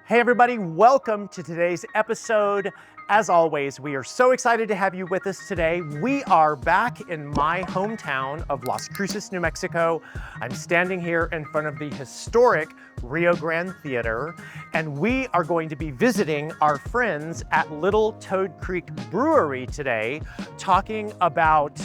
Hey everybody, welcome to today's episode. As always, we are so excited to have you with us today. We are back in my hometown of Las Cruces, New Mexico. I'm standing here in front of the historic Rio Grande Theater, and we are going to be visiting our friends at Little Toad Creek Brewery today, talking about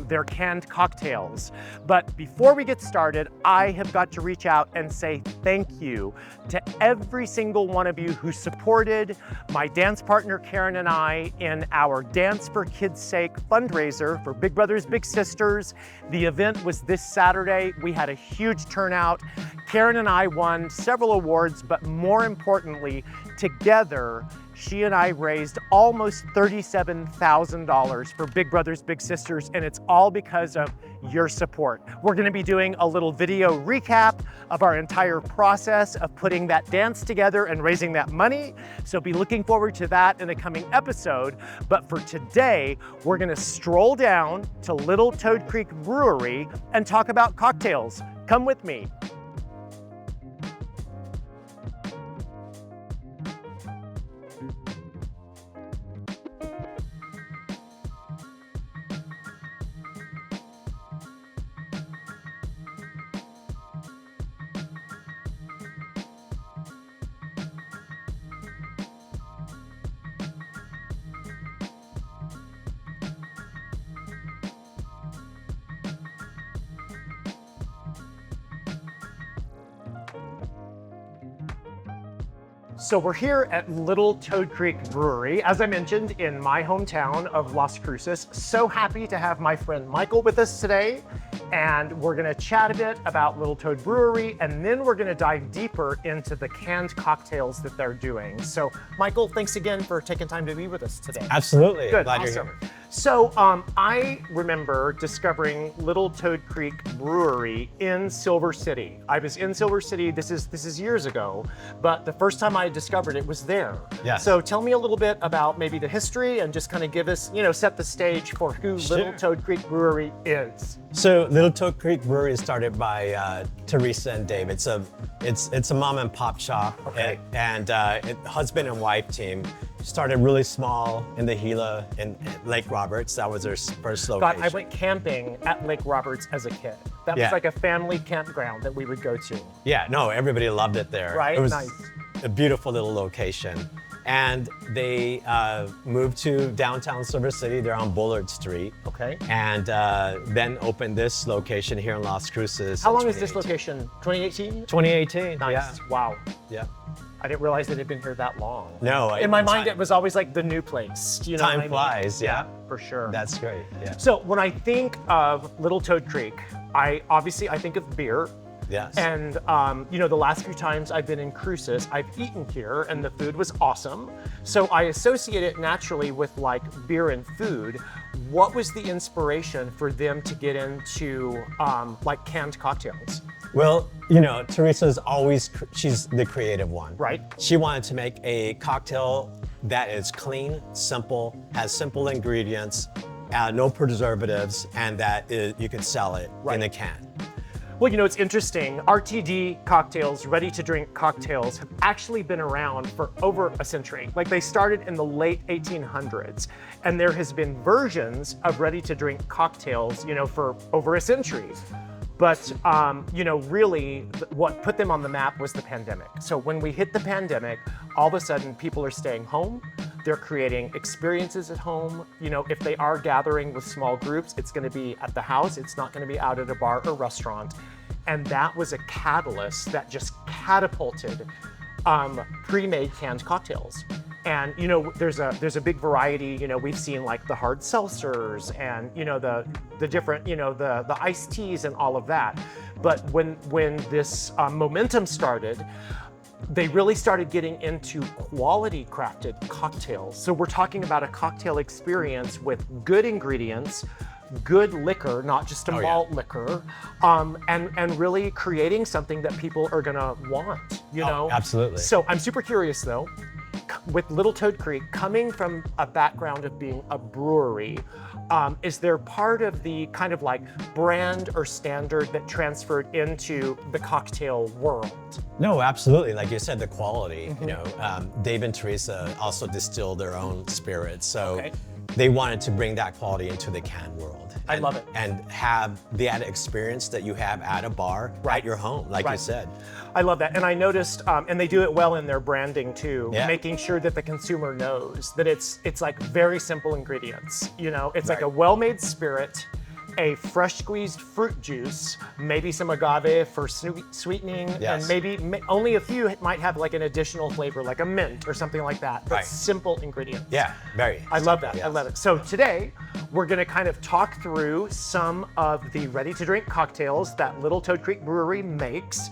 their canned cocktails. But before we get started, I have got to reach out and say thank you to every single one of you who supported my dance partner Karen and I in our Dance for Kids' Sake fundraiser for Big Brothers Big Sisters. The event was this Saturday. We had a huge turnout. Karen and I won several awards, but more importantly, together, she and I raised almost $37,000 for Big Brothers Big Sisters, and it's all because of your support. We're gonna be doing a little video recap of our entire process of putting that dance together and raising that money, so be looking forward to that in a coming episode. But for today, we're gonna stroll down to Little Toad Creek Brewery and talk about cocktails. Come with me. So we're here at Little Toad Creek Brewery, as I mentioned, in my hometown of Las Cruces. So happy to have my friend Michael with us today. And we're gonna chat a bit about Little Toad Brewery, and then we're gonna dive deeper into the canned cocktails that they're doing. So Michael, thanks again for taking time to be with us today. Absolutely. Good, Glad awesome. you're here. So I remember discovering Little Toad Creek Brewery in Silver City. I was in Silver City, this is years ago, but the first time I discovered it was there. Yes. So tell me a little bit about maybe the history and just kind of give us, set the stage for who Sure. Little Toad Creek Brewery is. So Little Toad Creek Brewery is started by Teresa and Dave. It's a mom and pop shop, Okay. and husband and wife team. Started really small in the Gila in Lake Roberts. That was their first location. God, I went camping at Lake Roberts as a kid. That Yeah. was like a family campground that we would go to. Yeah, no, everybody loved it there. Right, It was nice. a beautiful little location. And they moved to downtown Silver City. They're on Bullard Street. Okay. And then opened this location here in Las Cruces. How in long is this 2018. location? 2018? 2018. Nice. Yeah. Wow. Yeah. I didn't realize it had been here that long. No. In my mind, it was always like the new place. You know what I Time mean? flies. Yeah. For sure. That's great. Yeah. So when I think of Little Toad Creek, I think of beer. Yes. And the last few times I've been in Cruces, I've eaten here and the food was awesome. So I associate it naturally with like beer and food. What was the inspiration for them to get into like canned cocktails? Well, Teresa's she's the creative one. Right. She wanted to make a cocktail that is clean, simple, has simple ingredients, no preservatives, and that you can sell it in a can. Well, it's interesting. RTD cocktails, ready-to-drink cocktails, have actually been around for over a century. Like they started in the late 1800s, and there has been versions of ready-to-drink cocktails, for over a century. But, really what put them on the map was the pandemic. So when we hit the pandemic, all of a sudden people are staying home. They're creating experiences at home. If they are gathering with small groups, it's gonna be at the house. It's not gonna be out at a bar or restaurant. And that was a catalyst that just catapulted pre-made canned cocktails. And there's a big variety. We've seen like the hard seltzers and the different the iced teas and all of that. But when this momentum started, they really started getting into quality crafted cocktails. So we're talking about a cocktail experience with good ingredients, good liquor, not just a malt liquor, and really creating something that people are gonna want, Absolutely. So I'm super curious though. with Little Toad Creek, coming from a background of being a brewery, is there part of the kind of like brand or standard that transferred into the cocktail world? No, absolutely. Like you said, the quality. You know, Dave and Teresa also distilled their own spirits, so they wanted to bring that quality into the can world. I love it. And have the added experience that you have at a bar, at your home, like you said. I love that. And I noticed, and they do it well in their branding too, making sure that the consumer knows that it's like very simple ingredients. You know, it's like a well-made spirit, a fresh squeezed fruit juice, maybe some agave for sweetening, and maybe only a few might have like an additional flavor, like a mint or something like that. But simple ingredients. Yeah, very. I love that. I love it. So today, we're going to kind of talk through some of the ready-to-drink cocktails that Little Toad Creek Brewery makes.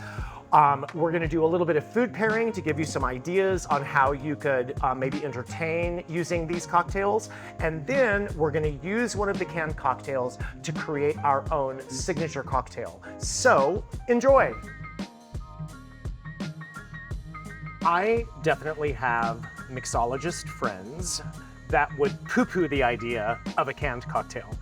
We're going to do a little bit of food pairing to give you some ideas on how you could maybe entertain using these cocktails. And then we're going to use one of the canned cocktails to create our own signature cocktail. So enjoy. I definitely have mixologist friends that would poo-poo the idea of a canned cocktail.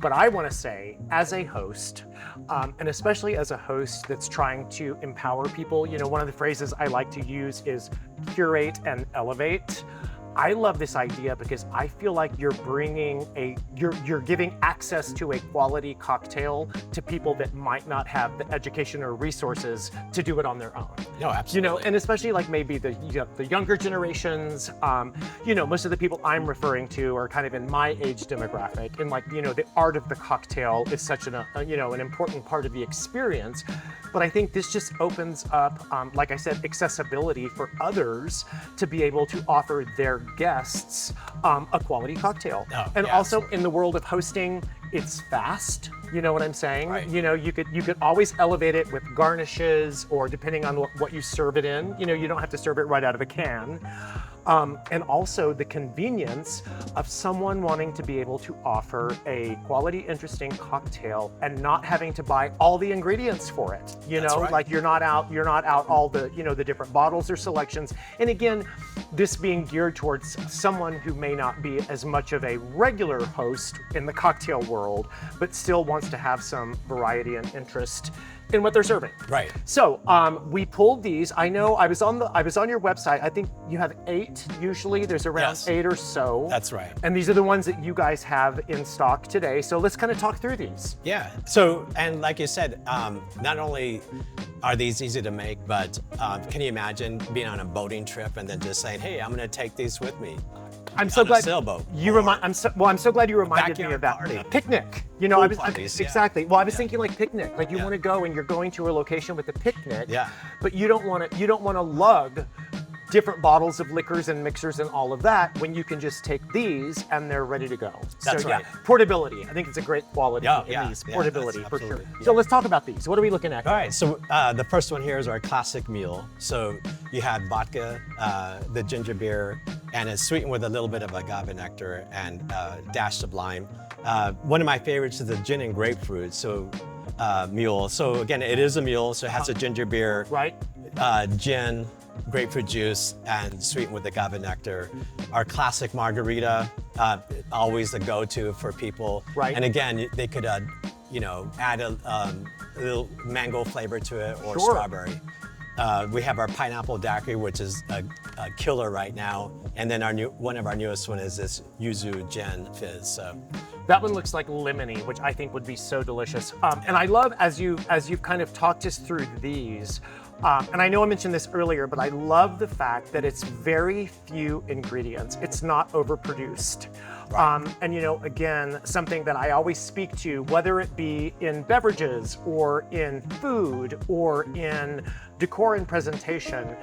But I want to say, as a host, and especially as a host that's trying to empower people, you know, one of the phrases I like to use is curate and elevate. I love this idea because I feel like you're bringing you're giving access to a quality cocktail to people that might not have the education or resources to do it on their own. No, absolutely. You know, and especially like maybe the younger generations, you know, most of the people I'm referring to are kind of in my age demographic, and like, you know, the art of the cocktail is such an important part of the experience. But I think this just opens up, like I said, accessibility for others to be able to offer their guests a quality cocktail. And also in the world of hosting, it's fast. You know what I'm saying? Right. You know, you could always elevate it with garnishes, or depending on what you serve it in. You know, you don't have to serve it right out of a can. And also the convenience of someone wanting to be able to offer a quality, interesting cocktail and not having to buy all the ingredients for it. You know, like you're not out all the, you know, the different bottles or selections. And again, this being geared towards someone who may not be as much of a regular host in the cocktail world, but still wants to have some variety and interest in what they're serving. Right. So we pulled these. I know I was on your website. I think you have 8 usually. There's around 8 or so. That's right. And these are the ones that you guys have in stock today. So let's kind of talk through these. Yeah. So, and like you said, not only are these easy to make, but can you imagine being on a boating trip and then just saying, hey, I'm going to take these with me? I'm so glad sailboat. I'm so glad you reminded me of that. Party. Picnic. You know, exactly. Well, I was thinking like picnic. Like you want to go and you're going to a location with a picnic. Yeah. But you don't want to lug different bottles of liquors and mixers and all of that when you can just take these and they're ready to go. That's right. Portability. I think it's a great quality in these. Portability for sure. Yeah. So let's talk about these. What are we looking at? All right. So the first one here is our classic Mule. So you had vodka, the ginger beer, and it's sweetened with a little bit of agave nectar and dash of lime. One of my favorites is the gin and grapefruit. So Mule. So again, it is a Mule. So it has a ginger beer, gin, grapefruit juice, and sweetened with agave nectar. Our classic Margarita, always the go-to for people. Right. And again, they could, you know, add a little mango flavor to it, or strawberry. We have our pineapple daiquiri, which is a killer right now. And then one of our newest one is this Yuzu Gin Fizz. So that one looks like lemony, which I think would be so delicious. And I love, as you've kind of talked us through these, and I know I mentioned this earlier, but I love the fact that it's very few ingredients. It's not overproduced. Right. And you know, again, something that I always speak to, whether it be in beverages or in food or in decor and presentation,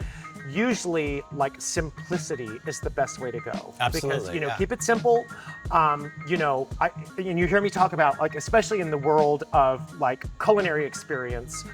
usually like simplicity is the best way to go. Absolutely. Because, you know, keep it simple. You know, and you hear me talk about, like, especially in the world of like culinary experience,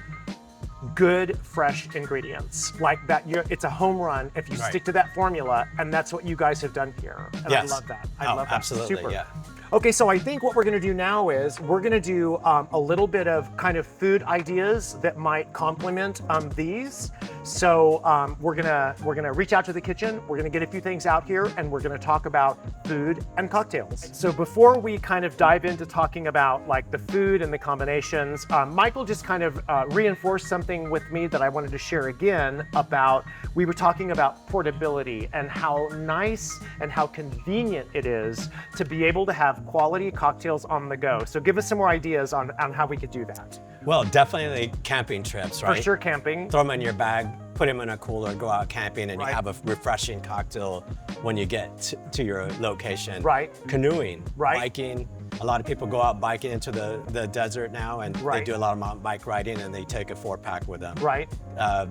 good fresh ingredients like that. It's a home run if you stick to that formula, and that's what you guys have done here. And I love that. I love that. Absolutely. Super. Yeah. Okay, so I think what we're going to do now is we're going to do a little bit of kind of food ideas that might complement these. So we're gonna reach out to the kitchen. We're gonna get a few things out here, and we're gonna talk about food and cocktails. So before we kind of dive into talking about like the food and the combinations, Michael just kind of reinforced something with me that I wanted to share again about. We were talking about portability and how nice and how convenient it is to be able to have quality cocktails on the go. So give us some more ideas on how we could do that. Well, definitely camping trips, right? For sure, camping. Throw them in your bag, put them in a cooler, go out camping, and Right. you have a refreshing cocktail when you get to your location. Right. Canoeing, Right. biking. A lot of people go out biking into the desert now, and Right. they do a lot of mountain bike riding, and they take a 4-pack with them. Right.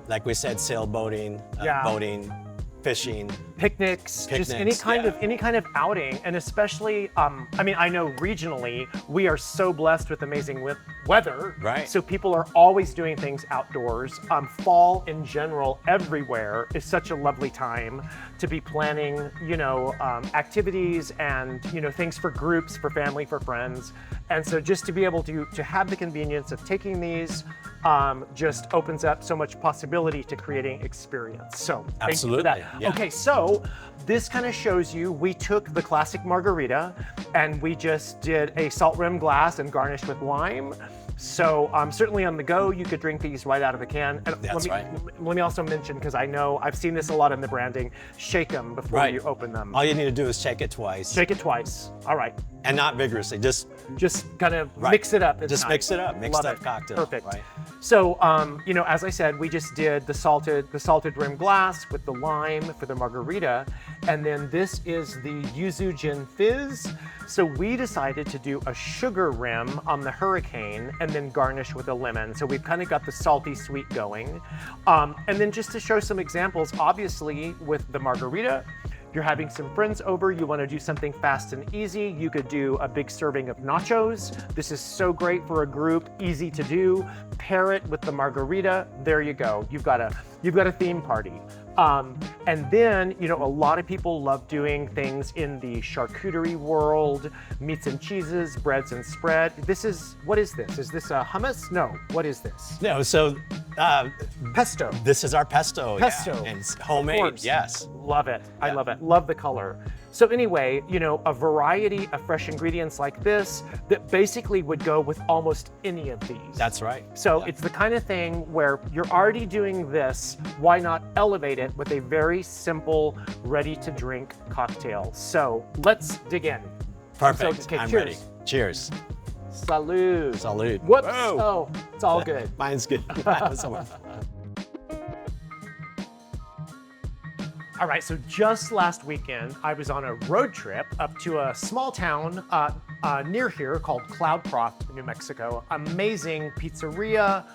Like we said, sailboating, Yeah. boating, fishing. Picnics, just any Picnics, kind of outing, and especially, I mean, I know regionally we are so blessed with amazing weather, Right. So people are always doing things outdoors. Fall in general, everywhere is such a lovely time to be planning, activities and things for groups, for family, for friends, and so just to be able to have the convenience of taking these. Just opens up so much possibility to creating experience. So thank you for that. Absolutely, yeah. Okay, so this kind of shows you, we took the classic margarita and we just did a salt rim glass and garnished with lime. So certainly on the go, you could drink these right out of the can. And That's right. Let me also mention, because I know I've seen this a lot in the branding, shake them before Right. you open them. All you need to do is shake it twice. Shake it twice. All right. And not vigorously, just Kind of Right. mix it up. It's Just nice. mix it up. Mix Love that it. cocktail. Perfect. Right? So, as I said, we just did the salted rim glass with the lime for the margarita, and then this is the Yuzu Gin Fizz. So we decided to do a sugar rim on the Hurricane and then garnish with a lemon. So we've kind of got the salty sweet going. And then just to show some examples, obviously with the margarita, you're having some friends over, you want to do something fast and easy, you could do a big serving of nachos. This is so great for a group, easy to do. Pair it with the margarita, there you go. You've got a theme party. And then, a lot of people love doing things in the charcuterie world, meats and cheeses, breads and spread. What is this? Is this a hummus? No, what is this? No, so Pesto. this is our pesto. Pesto. Yeah. And it's Of homemade, course. yes. Love it. I Yeah. love it. Love the color. So anyway, a variety of fresh ingredients like this that basically would go with almost any of these. That's right. So Yeah. it's the kind of thing where you're already doing this, why not elevate it with a very simple, ready-to-drink cocktail? So let's dig in. Perfect. Okay, I'm cheers. ready. Cheers. Salud. Salud. Whoops. Whoa. Oh, it's all good. Mine's good. All right, so just last weekend, I was on a road trip up to a small town near here called Cloudcroft, New Mexico. Amazing pizzeria,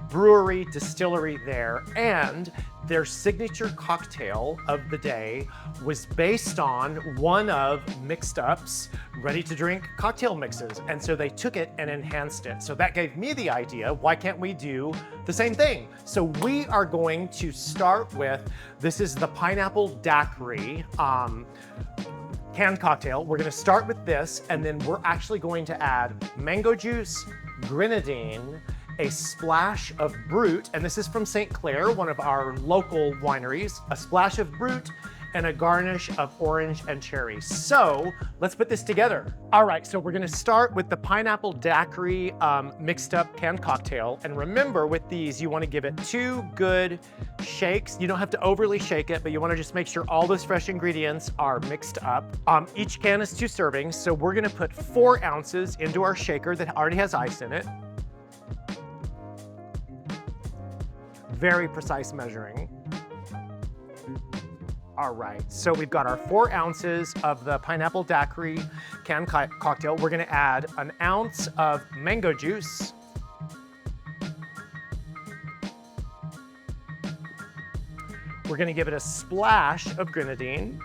brewery, distillery there, and their signature cocktail of the day was based on one of Mixed Up's ready-to-drink cocktail mixes. And so they took it and enhanced it. So that gave me the idea, why can't we do the same thing? So we are going to start with, this is the pineapple daiquiri canned cocktail. We're gonna start with this, and then we're actually going to add mango juice, grenadine, a splash of Brut, and this is from St. Clair, one of our local wineries, a splash of Brut, and a garnish of orange and cherry. So let's put this together. All right, so we're gonna start with the pineapple daiquiri mixed up canned cocktail. And remember, with these, you wanna give it 2 good shakes. You don't have to overly shake it, but you wanna just make sure all those fresh ingredients are mixed up. Each can is 2 servings, so we're gonna put 4 ounces into our shaker that already has ice in it. Very precise measuring. All right, so we've got our 4 ounces of the pineapple daiquiri canned cocktail. We're gonna add 1 ounce of mango juice. We're gonna give it a splash of grenadine.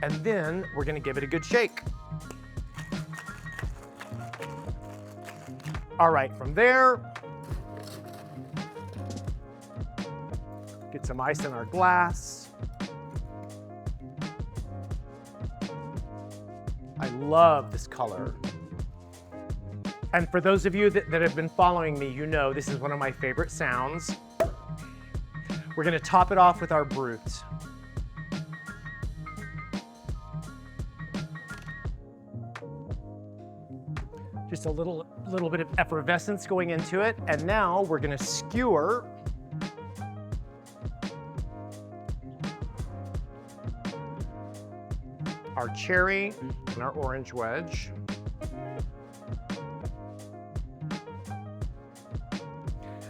And then we're gonna give it a good shake. All right, from there, get some ice in our glass. I love this color. And for those of you that have been following me, you know this is one of my favorite sounds. We're gonna top it off with our brut. Just a little bit of effervescence going into it. And now we're gonna skewer our cherry and our orange wedge.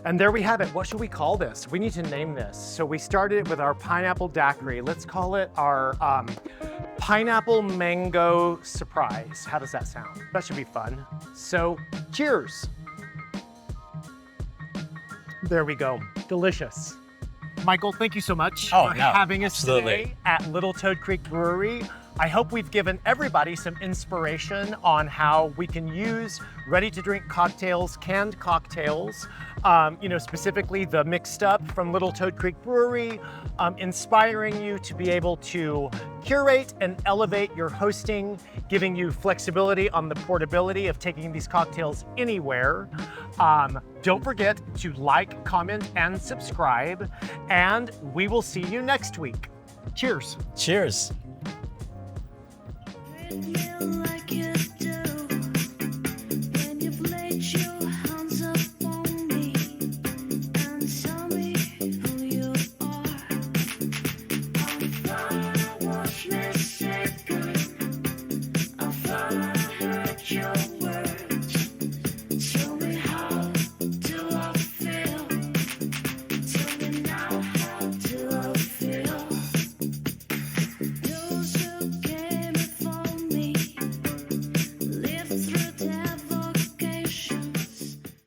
And there we have it. What should we call this? We need to name this. So we started it with our pineapple daiquiri. Let's call it our pineapple mango surprise. How does that sound? That should be fun. So cheers. There we go. Delicious. Michael, thank you so much for having us today at Little Toad Creek Brewery. I hope we've given everybody some inspiration on how we can use ready-to-drink cocktails, canned cocktails, specifically the mixed up from Little Toad Creek Brewery, inspiring you to be able to curate and elevate your hosting, giving you flexibility on the portability of taking these cocktails anywhere. Don't forget to like, comment, and subscribe, and we will see you next week. Cheers. Cheers. Yeah.